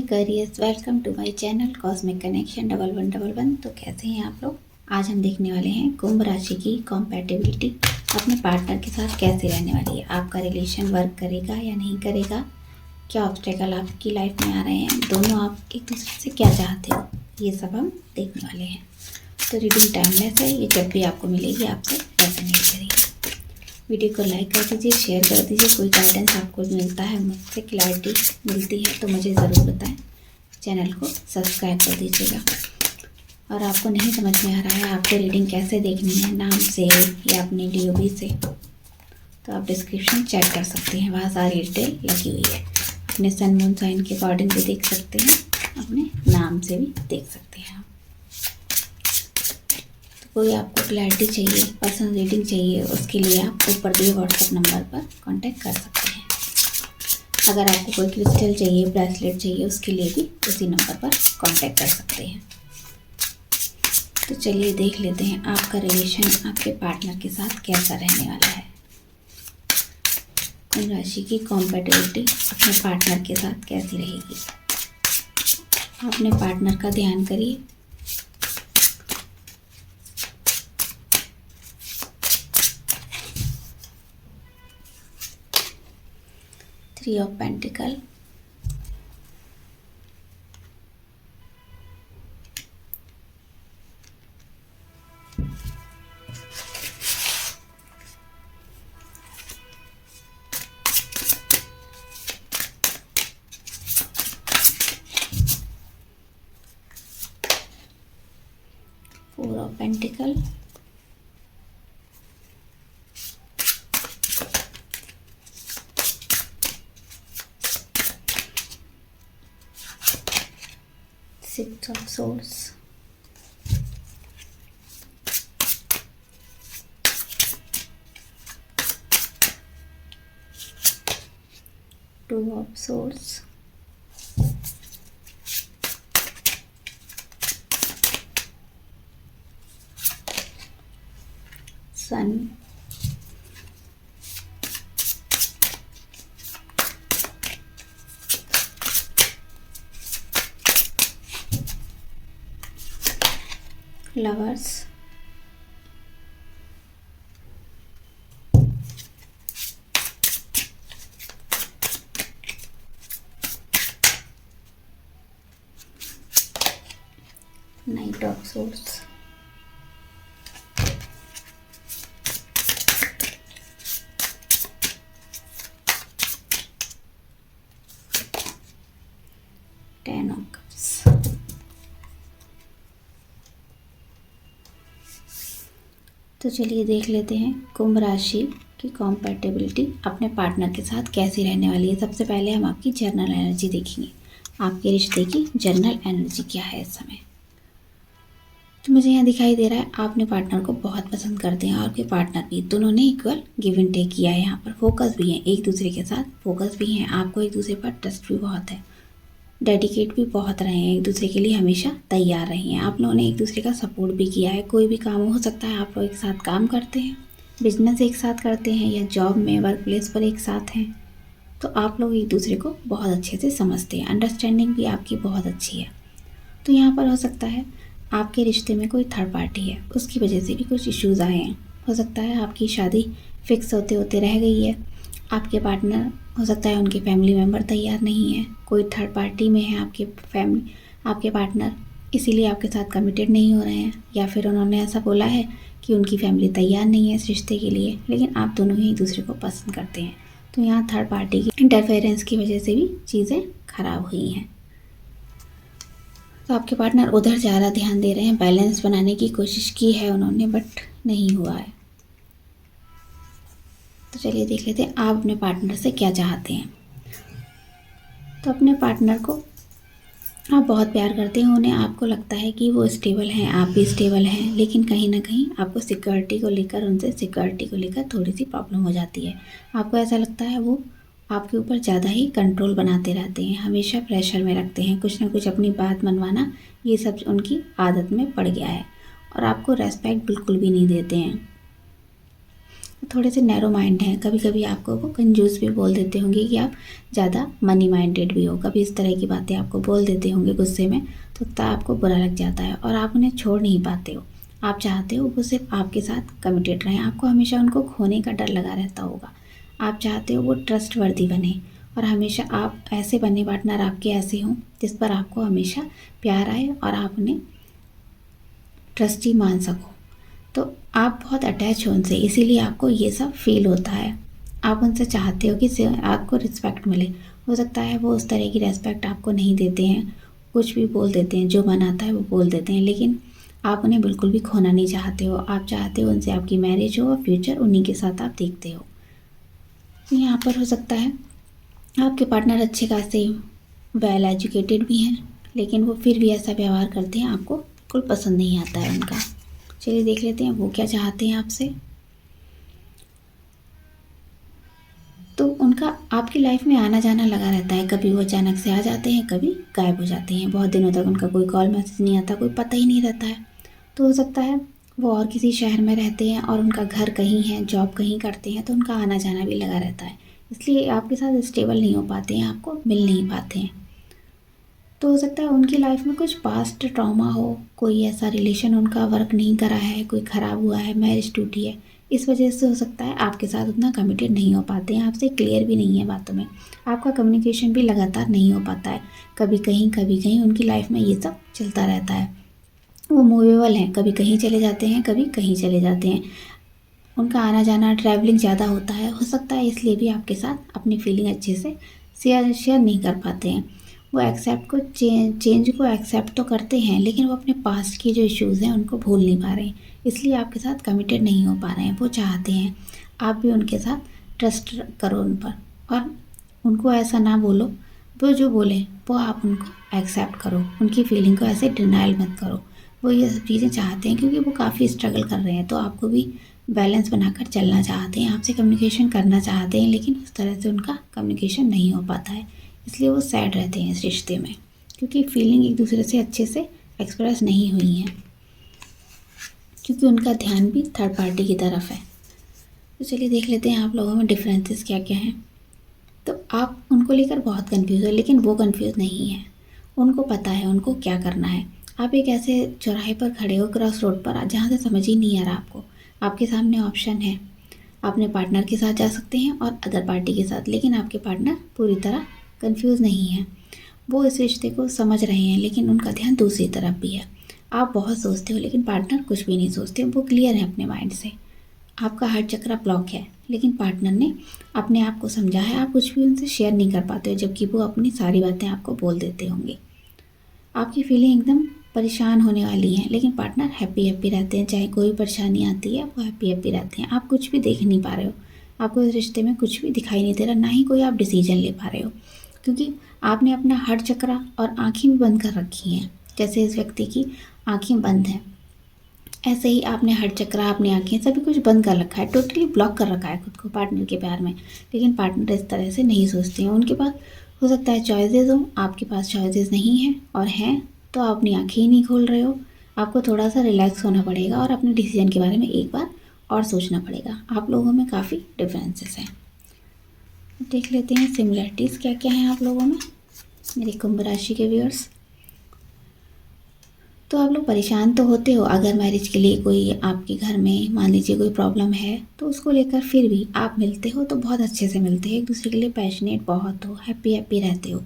Careers, welcome to my channel cosmic connection 1111। तो कैसे हैं आप लोग। आज हम देखने वाले हैं कुंभ राशि की कॉम्पैटिबिलिटी अपने पार्टनर के साथ कैसे रहने वाली है। आपका रिलेशन वर्क करेगा या नहीं करेगा, क्या ऑब्स्टेकल आपकी लाइफ में आ रहे हैं, दोनों आप एक दूसरे से क्या चाहते हो, ये सब हम देखने वाले हैं। तो रीडिंग टाइमलेस है, ये जब भी आपको मिलेगी आपसे रेजोनेट करेगी। वीडियो को लाइक कर दीजिए, शेयर कर दीजिए। कोई गाइडेंस आपको मिलता है, मुझसे क्लैरिटी मिलती है तो मुझे ज़रूर बताएं। चैनल को सब्सक्राइब कर दीजिएगा। और आपको नहीं समझ में आ रहा है आपको रीडिंग कैसे देखनी है, नाम से या अपनी DOB से, तो आप डिस्क्रिप्शन चेक कर सकते हैं, वहाँ सारी डिटेल लगी हुई है। अपने सन मून साइन के अकॉर्डिंग भी देख सकते हैं, अपने नाम से भी देख सकते हैं। कोई आपको क्लैरिटी चाहिए, पर्सनल रीडिंग चाहिए, उसके लिए आप ऊपर दिए व्हाट्सएप नंबर पर कांटेक्ट कर सकते हैं। अगर आपको कोई क्रिस्टल चाहिए, ब्रेसलेट चाहिए, उसके लिए भी उसी नंबर पर कांटेक्ट कर सकते हैं। तो चलिए देख लेते हैं आपका रिलेशन आपके पार्टनर के साथ कैसा रहने वाला है। कुंभ राशि की कॉम्पैटिबिलिटी अपने पार्टनर के साथ कैसी रहेगी। अपने पार्टनर का ध्यान करिए। Three of pentacle, four of pentacle, six of swords, two of swords, sun, lovers, knight of swords, ten of cups. तो चलिए देख लेते हैं कुंभ राशि की कॉम्पैटिबिलिटी अपने पार्टनर के साथ कैसी रहने वाली है। सबसे पहले हम आपकी जर्नल एनर्जी देखेंगे, आपके रिश्ते की जर्नल एनर्जी क्या है इस समय। तो मुझे यहाँ दिखाई दे रहा है आप अपने पार्टनर को बहुत पसंद करते हैं और आपके पार्टनर भी, दोनों ने इक्वल गिव एंड टेक किया है। यहाँ पर फोकस भी है, एक दूसरे के साथ फोकस भी है, आपको एक दूसरे पर ट्रस्ट भी बहुत है, डेडिकेट भी बहुत रहे हैं, एक दूसरे के लिए हमेशा तैयार रहे हैं। आप लोगों ने एक दूसरे का सपोर्ट भी किया है। कोई भी काम हो सकता है, आप लोग एक साथ काम करते हैं, बिजनेस एक साथ करते हैं या जॉब में वर्क प्लेस पर एक साथ हैं, तो आप लोग एक दूसरे को बहुत अच्छे से समझते हैं। अंडरस्टैंडिंग भी आपकी बहुत अच्छी है। तो यहाँ पर हो सकता है आपके रिश्ते में कोई थर्ड पार्टी है, उसकी वजह से भी कुछ इश्यूज़ आए हैं। हो सकता है आपकी शादी फिक्स होते होते रह गई है। आपके पार्टनर, हो सकता है उनके फैमिली मेम्बर तैयार नहीं है, कोई थर्ड पार्टी में है आपके पार्टनर, इसीलिए आपके साथ कमिटेड नहीं हो रहे हैं, या फिर उन्होंने ऐसा बोला है कि उनकी फैमिली तैयार नहीं है इस रिश्ते के लिए, लेकिन आप दोनों ही एक दूसरे को पसंद करते हैं। तो यहाँ थर्ड पार्टी की इंटरफेरेंस की वजह से भी चीज़ें खराब हुई हैं। तो आपके पार्टनर उधर ज़्यादा ध्यान दे रहे हैं, बैलेंस बनाने की कोशिश की है उन्होंने, बट नहीं हुआ है। तो चलिए देख लेते हैं आप अपने पार्टनर से क्या चाहते हैं। तो अपने पार्टनर को आप बहुत प्यार करते हैं, उन्हें आपको लगता है कि वो स्टेबल हैं, आप भी स्टेबल हैं, लेकिन कहीं ना कहीं आपको सिक्योरिटी को लेकर, उनसे सिक्योरिटी को लेकर थोड़ी सी प्रॉब्लम हो जाती है। आपको ऐसा लगता है वो आपके ऊपर ज़्यादा ही कंट्रोल बनाते रहते हैं, हमेशा प्रेशर में रखते हैं, कुछ ना कुछ अपनी बात मनवाना, ये सब उनकी आदत में पड़ गया है। और आपको रेस्पेक्ट बिल्कुल भी नहीं देते हैं। थोड़े से नैरो माइंड हैं। कभी कभी आपको वो कंजूस भी बोल देते होंगे कि आप ज़्यादा मनी माइंडेड भी हो। कभी इस तरह की बातें आपको बोल देते होंगे गुस्से में, तो आपको बुरा लग जाता है और आप उन्हें छोड़ नहीं पाते हो। आप चाहते हो वो सिर्फ आपके साथ कमिटेड रहें, आपको हमेशा उनको खोने का डर लगा रहता होगा। आप चाहते हो वो ट्रस्टवर्दी बने और हमेशा आप ऐसे बने पार्टनर आपके ऐसे हों जिस पर आपको हमेशा प्यार आए और आप उन्हें ट्रस्टी मान सको। तो आप बहुत अटैच हो उनसे, इसीलिए आपको ये सब फील होता है। आप उनसे चाहते हो कि आपको रिस्पेक्ट मिले। हो सकता है वो उस तरह की रिस्पेक्ट आपको नहीं देते हैं, कुछ भी बोल देते हैं, जो मन आता है वो बोल देते हैं, लेकिन आप उन्हें बिल्कुल भी खोना नहीं चाहते हो। आप चाहते हो उनसे आपकी मैरिज हो और फ्यूचर उन्हीं के साथ आप देखते हो। यहाँ पर हो सकता है आपके पार्टनर अच्छे खासे वेल एजुकेटेड भी हैं, लेकिन वो फिर भी ऐसा व्यवहार करते हैं, आपको बिल्कुल पसंद नहीं आता है उनका। चलिए देख लेते हैं वो क्या चाहते हैं आपसे। तो उनका आपकी लाइफ में आना जाना लगा रहता है। कभी वो अचानक से आ जाते हैं, कभी गायब हो जाते हैं। बहुत दिनों तक उनका कोई कॉल मैसेज नहीं आता, कोई पता ही नहीं रहता है। तो हो सकता है वो और किसी शहर में रहते हैं और उनका घर कहीं है, जॉब कहीं करते हैं, तो उनका आना जाना भी लगा रहता है। इसलिए आपके साथ स्टेबल नहीं हो पाते हैं, आपको मिल नहीं पाते हैं। तो हो सकता है उनकी लाइफ में कुछ पास्ट ट्रॉमा हो, कोई ऐसा रिलेशन उनका वर्क नहीं करा है, कोई ख़राब हुआ है, मैरिज टूटी है। इस वजह से हो सकता है आपके साथ उतना कमिटेड नहीं हो पाते हैं, आपसे क्लियर भी नहीं है बातों में। आपका कम्युनिकेशन भी लगातार नहीं हो पाता है। कभी कहीं उनकी लाइफ में ये सब चलता रहता है। वो मूवेबल हैं, कभी कहीं चले जाते हैं, कभी कहीं चले जाते हैं। उनका आना जाना ट्रैवलिंग ज़्यादा होता है। हो सकता है इसलिए भी आपके साथ अपनी फीलिंग अच्छे से शेयर नहीं कर पाते हैं। वो एक्सेप्ट को चेंज को एक्सेप्ट तो करते हैं, लेकिन वो अपने पास्ट की जो इश्यूज़ हैं उनको भूल नहीं पा रहे हैं, इसलिए आपके साथ कमिटेड नहीं हो पा रहे हैं। वो चाहते हैं आप भी उनके साथ ट्रस्ट करो उन पर, और उनको ऐसा ना बोलो, वो जो बोले वो आप उनको एक्सेप्ट करो, उनकी फीलिंग को ऐसे डिनाइल मत करो। वो ये सब चीज़ें चाहते हैं क्योंकि वो काफ़ी स्ट्रगल कर रहे हैं, तो आपको भी बैलेंस बनाकर चलना चाहते हैं, आपसे कम्युनिकेशन करना चाहते हैं, लेकिन उस तरह से उनका कम्युनिकेशन नहीं हो पाता है। इसलिए वो सैड रहते हैं इस रिश्ते में, क्योंकि फीलिंग एक दूसरे से अच्छे से एक्सप्रेस नहीं हुई हैं, क्योंकि उनका ध्यान भी थर्ड पार्टी की तरफ है। तो चलिए देख लेते हैं आप लोगों में डिफरेंसेस क्या क्या हैं। तो आप उनको लेकर बहुत कंफ्यूज हो, लेकिन वो कंफ्यूज नहीं है। उनको पता है उनको क्या करना है। आप एक ऐसे चौराहे पर खड़े हो, क्रॉस रोड पर, जहाँ से समझ ही नहीं आ रहा आपको। आपके सामने ऑप्शन है, अपने पार्टनर के साथ जा सकते हैं और अदर पार्टी के साथ, लेकिन आपके पार्टनर पूरी तरह कंफ्यूज नहीं है। वो इस रिश्ते को समझ रहे हैं, लेकिन उनका ध्यान दूसरी तरफ भी है। आप बहुत सोचते हो, लेकिन पार्टनर कुछ भी नहीं सोचते, वो क्लियर है अपने माइंड से। आपका हार्ट चक्रा ब्लॉक है, लेकिन पार्टनर ने अपने आप को समझा है। आप कुछ भी उनसे शेयर नहीं कर पाते हो, जबकि वो अपनी सारी बातें आपको बोल देते होंगे। आपकी फीलिंग एकदम परेशान होने वाली है, लेकिन पार्टनर हैप्पी हैप्पी रहते हैं। चाहे कोई परेशानी आती है, वो हैप्पी हैप्पी रहते हैं। आप कुछ भी देख नहीं पा रहे हो, आपको इस रिश्ते में कुछ भी दिखाई नहीं दे रहा, ना ही कोई आप डिसीजन ले पा रहे हो, क्योंकि आपने अपना हार्ट चक्रा और आँखें भी बंद कर रखी हैं। जैसे इस व्यक्ति की आँखें बंद हैं, ऐसे ही आपने हार्ट चक्रा, अपनी आँखें, सभी कुछ बंद कर रखा है, टोटली ब्लॉक कर रखा है खुद को पार्टनर के प्यार में। लेकिन पार्टनर इस तरह से नहीं सोचते हैं। उनके पास हो सकता है चॉइसेस हो, आपके पास चॉइसेस नहीं हैं, और हैं तो आप अपनी आँखें ही नहीं खोल रहे हो। आपको थोड़ा सा रिलैक्स होना पड़ेगा और अपने डिसीजन के बारे में एक बार और सोचना पड़ेगा। आप लोगों में काफ़ी डिफरेंसेस हैं। देख लेते हैं सिमिलरिटीज़ क्या क्या हैं आप लोगों में, मेरी कुंभ राशि के व्यूअर्स। तो आप लोग परेशान तो होते हो, अगर मैरिज के लिए कोई आपके घर में मान लीजिए कोई प्रॉब्लम है, तो उसको लेकर फिर भी आप मिलते हो तो बहुत अच्छे से मिलते हो, एक दूसरे के लिए पैशनेट बहुत हो, हैप्पी हैप्पी रहते हो।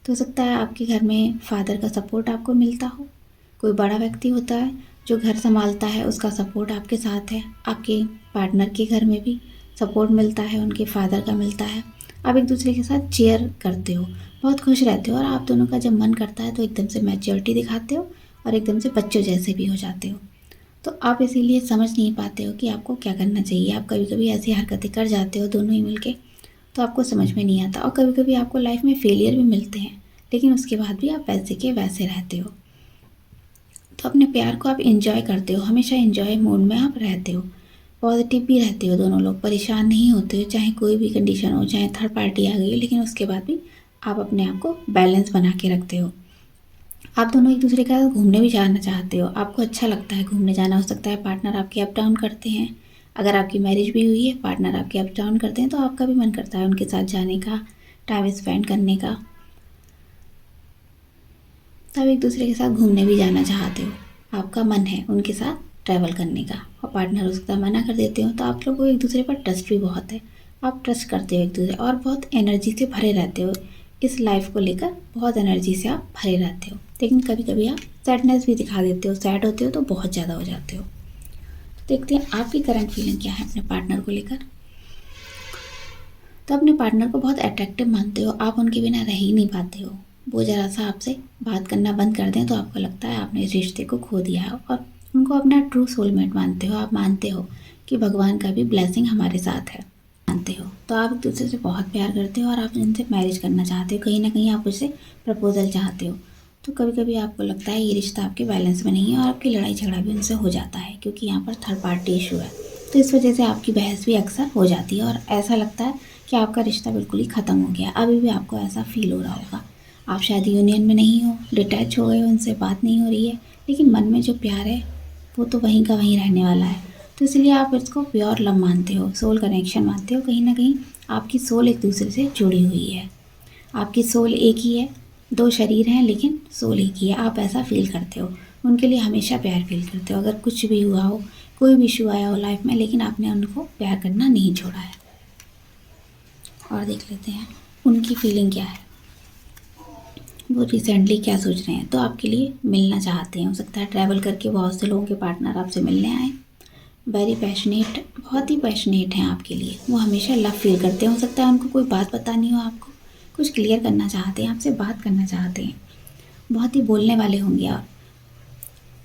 तो हो सकता है आपके घर में फादर का सपोर्ट आपको मिलता हो, कोई बड़ा व्यक्ति होता है जो घर संभालता है, उसका सपोर्ट आपके साथ है। आपके पार्टनर के घर में भी सपोर्ट मिलता है, उनके फादर का मिलता है। आप एक दूसरे के साथ शेयर करते हो, बहुत खुश रहते हो, और आप दोनों का जब मन करता है तो एकदम से मैच्योरिटी दिखाते हो और एकदम से बच्चों जैसे भी हो जाते हो। तो आप इसीलिए समझ नहीं पाते हो कि आपको क्या करना चाहिए। आप कभी कभी ऐसी हरकतें कर जाते हो दोनों ही मिलके, तो आपको समझ में नहीं आता, और कभी कभी आपको लाइफ में फेलियर भी मिलते हैं, लेकिन उसके बाद भी आप वैसे के वैसे रहते हो। तो अपने प्यार को आप इंजॉय करते हो, हमेशा इंजॉय मोड में आप रहते हो, पॉजिटिव भी रहते हो, दोनों लोग परेशान नहीं होते हो, चाहे कोई भी कंडीशन हो, चाहे थर्ड पार्टी आ गई, लेकिन उसके बाद भी आप अपने आप को बैलेंस बना के रखते हो। आप दोनों एक दूसरे के साथ घूमने भी जाना चाहते हो, आपको अच्छा लगता है घूमने जाना। हो सकता है पार्टनर आपके अप डाउन करते हैं, अगर आपकी मैरिज भी हुई है, पार्टनर आपके अप डाउन करते हैं, तो आपका भी मन करता है उनके साथ जाने का, टाइम स्पेंड करने का। तब एक दूसरे के साथ घूमने भी जाना चाहते हो, आपका मन है उनके साथ ट्रैवल करने का, और पार्टनर उसका मना कर देते हो, तो आप लोग को एक दूसरे पर ट्रस्ट भी बहुत है। आप ट्रस्ट करते हो एक दूसरे और बहुत एनर्जी से भरे रहते हो। इस लाइफ को लेकर बहुत एनर्जी से आप भरे रहते हो, लेकिन कभी कभी आप सैडनेस भी दिखा देते हो। सैड होते हो तो बहुत ज़्यादा हो जाते हो। देखते हैं आपकी करंट फीलिंग क्या है अपने पार्टनर को लेकर। तो अपने पार्टनर को बहुत अट्रैक्टिव मानते हो, आप उनके बिना रह ही नहीं पाते हो। वो ज़रा सा आपसे बात करना बंद कर दें तो आपको लगता है आपने इस रिश्ते को खो दिया है, और उनको अपना ट्रू सोलमेट मानते हो। आप मानते हो कि भगवान का भी ब्लेसिंग हमारे साथ है, मानते हो। तो आप एक दूसरे से बहुत प्यार करते हो और आप उनसे मैरिज करना चाहते हो। कहीं ना कहीं आप उससे प्रपोजल चाहते हो। तो कभी कभी आपको लगता है ये रिश्ता आपके बैलेंस में नहीं है, और आपकी लड़ाई झगड़ा भी उनसे हो जाता है, क्योंकि यहाँ पर थर्ड पार्टी इशू है। तो इस वजह से आपकी बहस भी अक्सर हो जाती है, और ऐसा लगता है कि आपका रिश्ता बिल्कुल ही ख़त्म हो गया। अभी भी आपको ऐसा फील हो रहा होगा। आप शायद यूनियन में नहीं हो, डिटैच हो गए हो, उनसे बात नहीं हो रही है, लेकिन मन में जो प्यार है वो तो वहीं का वहीं रहने वाला है। तो इसलिए आप इसको प्योर लव मानते हो, सोल कनेक्शन मानते हो। कहीं ना कहीं आपकी सोल एक दूसरे से जुड़ी हुई है। आपकी सोल एक ही है, दो शरीर हैं लेकिन सोल एक ही है। आप ऐसा फील करते हो, उनके लिए हमेशा प्यार फील करते हो। अगर कुछ भी हुआ हो, कोई भी इशू आया हो लाइफ में, लेकिन आपने उनको प्यार करना नहीं छोड़ा है। और देख लेते हैं उनकी फीलिंग क्या है, वो रिसेंटली क्या सोच रहे हैं। तो आपके लिए मिलना चाहते हैं, हो सकता है ट्रैवल करके बहुत से लोगों के पार्टनर आपसे मिलने आए। वेरी पैशनेट, बहुत ही पैशनेट हैं आपके लिए। वो हमेशा लव फील करते हैं। हो सकता है उनको कोई बात बतानी हो, आपको कुछ क्लियर करना चाहते हैं, आपसे बात करना चाहते हैं। बहुत ही बोलने वाले होंगे आप।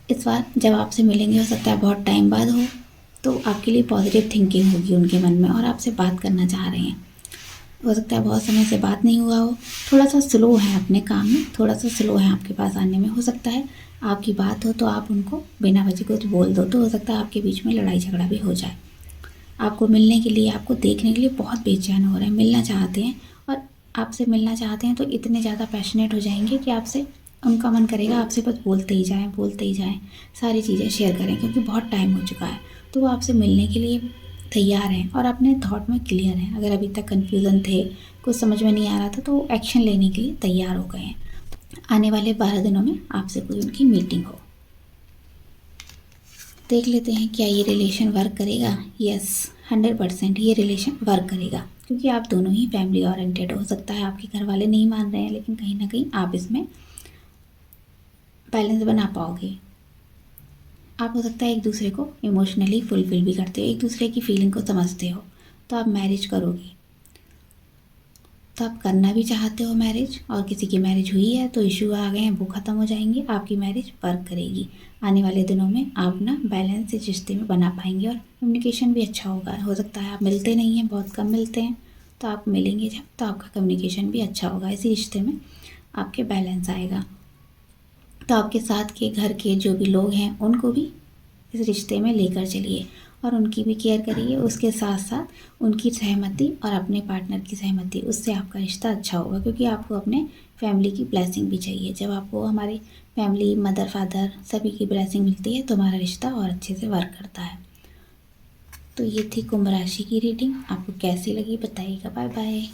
इस बार जब आपसे मिलेंगे, हो सकता है बहुत टाइम बाद हो, तो आपके लिए पॉजिटिव थिंकिंग होगी उनके मन में, और आपसे बात करना चाह रहे हैं। हो सकता है बहुत समय से बात नहीं हुआ हो, थोड़ा सा स्लो है अपने काम में, थोड़ा सा स्लो है आपके पास आने में। हो सकता है आपकी बात हो तो आप उनको बिना वजह कुछ बोल दो, तो हो सकता है आपके बीच में लड़ाई झगड़ा भी हो जाए। आपको मिलने के लिए, आपको देखने के लिए बहुत बेचैन हो रहे हैं, मिलना चाहते हैं। और आपसे मिलना चाहते हैं तो इतने ज़्यादा पैशनेट हो जाएंगे कि आपसे उनका मन करेगा आपसे बस बोलते ही जाएँ, बोलते ही जाएँ, सारी चीज़ें शेयर करें, क्योंकि बहुत टाइम हो चुका है। तो वो आपसे मिलने के लिए तैयार हैं और अपने थॉट में क्लियर हैं। अगर अभी तक कन्फ्यूज़न थे, कुछ समझ में नहीं आ रहा था, तो वो एक्शन लेने के लिए तैयार हो गए हैं। आने वाले 12 दिनों में आपसे कोई उनकी मीटिंग हो। देख लेते हैं क्या ये रिलेशन वर्क करेगा। यस, 100% ये रिलेशन वर्क करेगा, क्योंकि आप दोनों ही फैमिली ओरिएंटेड हो। सकता है आपके घर वाले नहीं मान रहे हैं, लेकिन कहीं ना कहीं आप इसमें बैलेंस बना पाओगे। आप हो सकता है एक दूसरे को इमोशनली फुलफिल भी करते हो, एक दूसरे की फीलिंग को समझते हो। तो आप मैरिज करोगे, तो आप करना भी चाहते हो मैरिज, और किसी की मैरिज हुई है तो इशू आ गए हैं, वो ख़त्म हो जाएंगे, आपकी मैरिज वर्क करेगी। आने वाले दिनों में आप ना बैलेंस इस रिश्ते में बना पाएंगे, और कम्युनिकेशन भी अच्छा होगा। हो सकता है आप मिलते नहीं हैं, बहुत कम मिलते हैं, तो आप मिलेंगे जब, तो आपका कम्युनिकेशन भी अच्छा होगा। इसी रिश्ते में आपके बैलेंस आएगा। तो आपके साथ के घर के जो भी लोग हैं उनको भी इस रिश्ते में लेकर चलिए, और उनकी भी केयर करिए। उसके साथ साथ उनकी सहमति और अपने पार्टनर की सहमति, उससे आपका रिश्ता अच्छा होगा, क्योंकि आपको अपने फैमिली की ब्लेसिंग भी चाहिए। जब आपको हमारी फैमिली, मदर, फादर सभी की ब्लेसिंग मिलती है तो हमारा रिश्ता और अच्छे से वर्क करता है। तो ये थी कुंभ राशि की रीडिंग। आपको कैसी लगी बताइएगा। Bye bye.